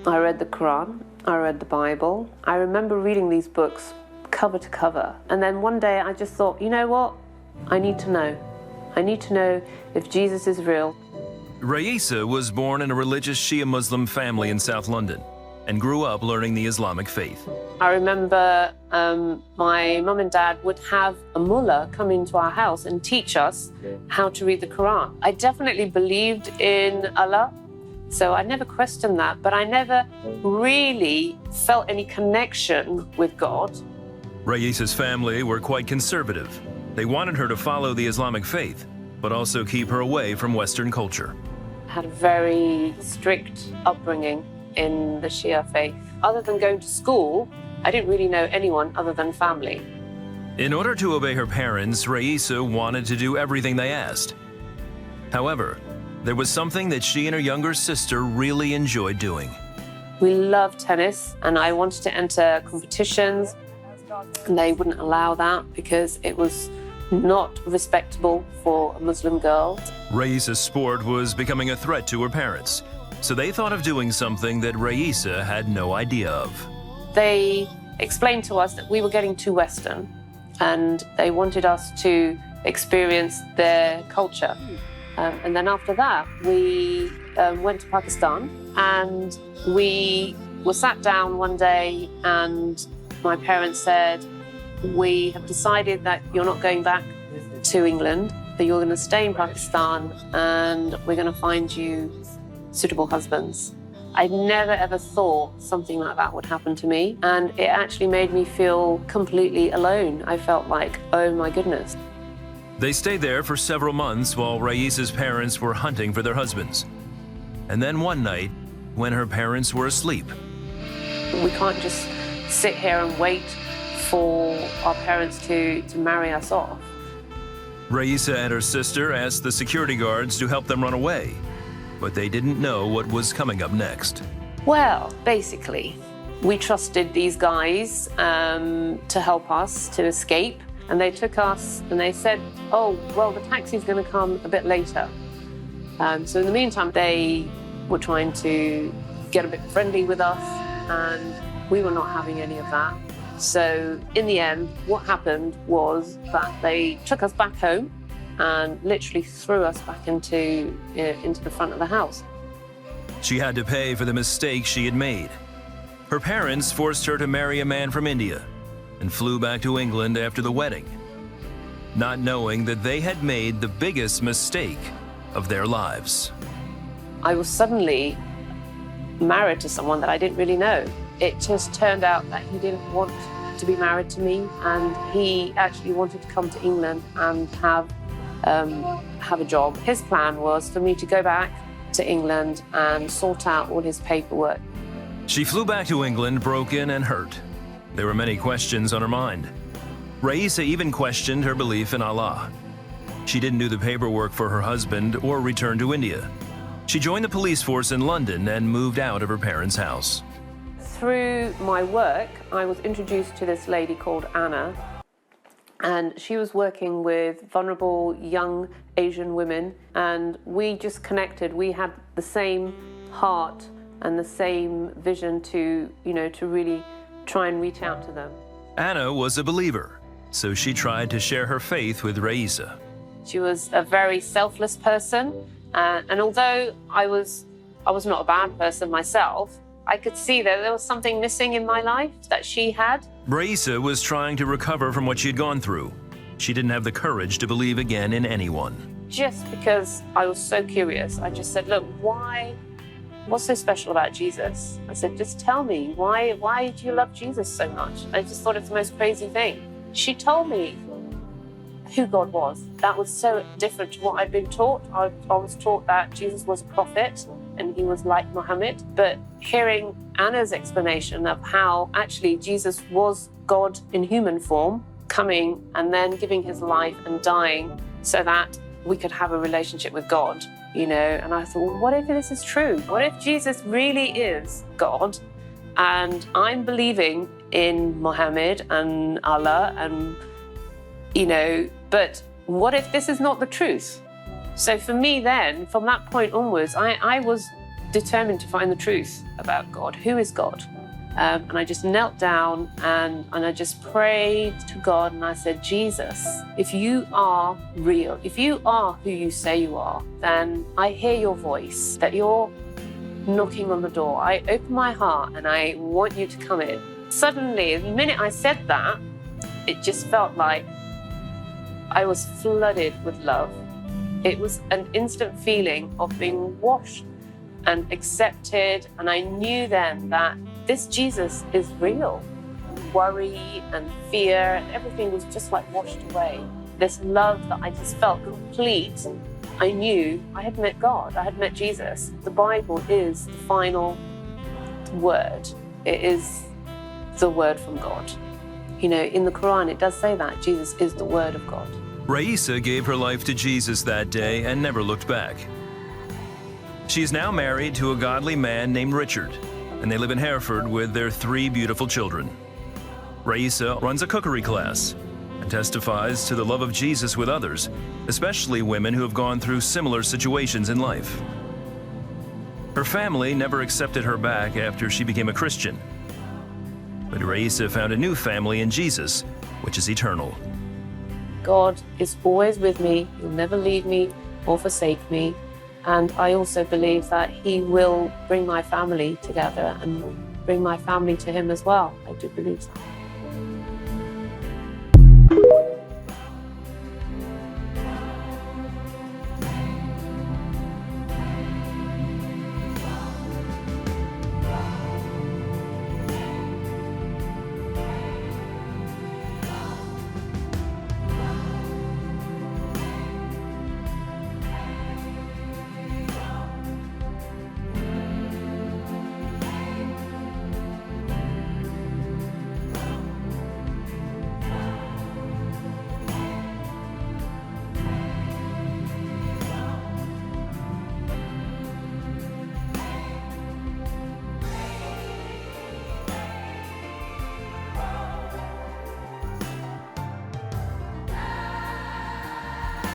I read the Qur'an, I read the Bible. I remember reading these books cover to cover. And then one day I just thought, you know what? I need to know. I need to know if Jesus is real. Raisa was born in a religious Shia Muslim family in South London and grew up learning the Islamic faith. I remember my mum and dad would have a mullah come into our house and teach us how to read the Qur'an. I definitely believed in Allah, so I never questioned that, but I never really felt any connection with God. Raisa's family were quite conservative. They wanted her to follow the Islamic faith, but also keep her away from Western culture. I had a very strict upbringing in the Shia faith. Other than going to school, I didn't really know anyone other than family. In order to obey her parents, Raisa wanted to do everything they asked. However, there was something that she and her younger sister really enjoyed doing. We loved tennis, and I wanted to enter competitions, and they wouldn't allow that because it was not respectable for a Muslim girl. Raisa's sport was becoming a threat to her parents, so they thought of doing something that Raisa had no idea of. They explained to us that we were getting too Western, and they wanted us to experience their culture. And then after that, we went to Pakistan, and we were sat down one day, and my parents said, we have decided that you're not going back to England, that you're going to stay in Pakistan, and we're going to find you suitable husbands. I'd never ever thought something like that would happen to me, and it actually made me feel completely alone. I felt like, oh my goodness. They stayed there for several months while Raisa's parents were hunting for their husbands. And then one night, when her parents were asleep. We can't just sit here and wait for our parents to marry us off. Raisa and her sister asked the security guards to help them run away, but they didn't know what was coming up next. Well, basically, we trusted these guys to help us to escape, and they took us and they said, oh, well, the taxi's going to come a bit later. So in the meantime, they were trying to get a bit friendly with us, and we were not having any of that. So in the end, what happened was that they took us back home and literally threw us back into the front of the house. She had to pay for the mistake she had made. Her parents forced her to marry a man from India and flew back to England after the wedding, not knowing that they had made the biggest mistake of their lives. I was suddenly married to someone that I didn't really know. It just turned out that he didn't want to be married to me, and he actually wanted to come to England and have a job. His plan was for me to go back to England and sort out all his paperwork. She flew back to England broken and hurt. There were many questions on her mind. Raisa even questioned her belief in Allah. She didn't do the paperwork for her husband or return to India. She joined the police force in London and moved out of her parents' house. Through my work, I was introduced to this lady called Anna, and she was working with vulnerable young Asian women, and we just connected. We had the same heart and the same vision to really try and reach out to them. Anna was a believer, so she tried to share her faith with Raisa. She was a very selfless person, and although I was not a bad person myself, I could see that there was something missing in my life that she had. Raisa was trying to recover from what she'd gone through. She didn't have the courage to believe again in anyone. Just because I was so curious, I just said, look, what's so special about Jesus? I said, just tell me, why do you love Jesus so much? I just thought it's the most crazy thing. She told me who God was. That was so different to what I'd been taught. I was taught that Jesus was a prophet and he was like Mohammad. But hearing Anna's explanation of how actually Jesus was God in human form, coming and then giving his life and dying so that we could have a relationship with God, and I thought, well, what if this is true? What if Jesus really is God and I'm believing in Mohammed and Allah and, but what if this is not the truth? So for me then, from that point onwards, I was determined to find the truth about God. Who is God? And I just knelt down and I just prayed to God, and I said, Jesus, if you are real, if you are who you say you are, then I hear your voice, that you're knocking on the door. I open my heart and I want you to come in. Suddenly, the minute I said that, it just felt like I was flooded with love. It was an instant feeling of being washed and accepted, and I knew then that this Jesus is real. Worry and fear and everything was just like washed away. This love that I just felt complete. I knew I had met God, I had met Jesus. The Bible is the final word. It is the word from God. You know, in the Qur'an, it does say that Jesus is the word of God. Raisa gave her life to Jesus that day and never looked back. She's now married to a godly man named Richard, and they live in Hereford with their 3 beautiful children. Raisa runs a cookery class and testifies to the love of Jesus with others, especially women who have gone through similar situations in life. Her family never accepted her back after she became a Christian, but Raisa found a new family in Jesus, which is eternal. God is always with me. He'll never leave me or forsake me. And I also believe that He will bring my family together and bring my family to Him as well. I do believe that.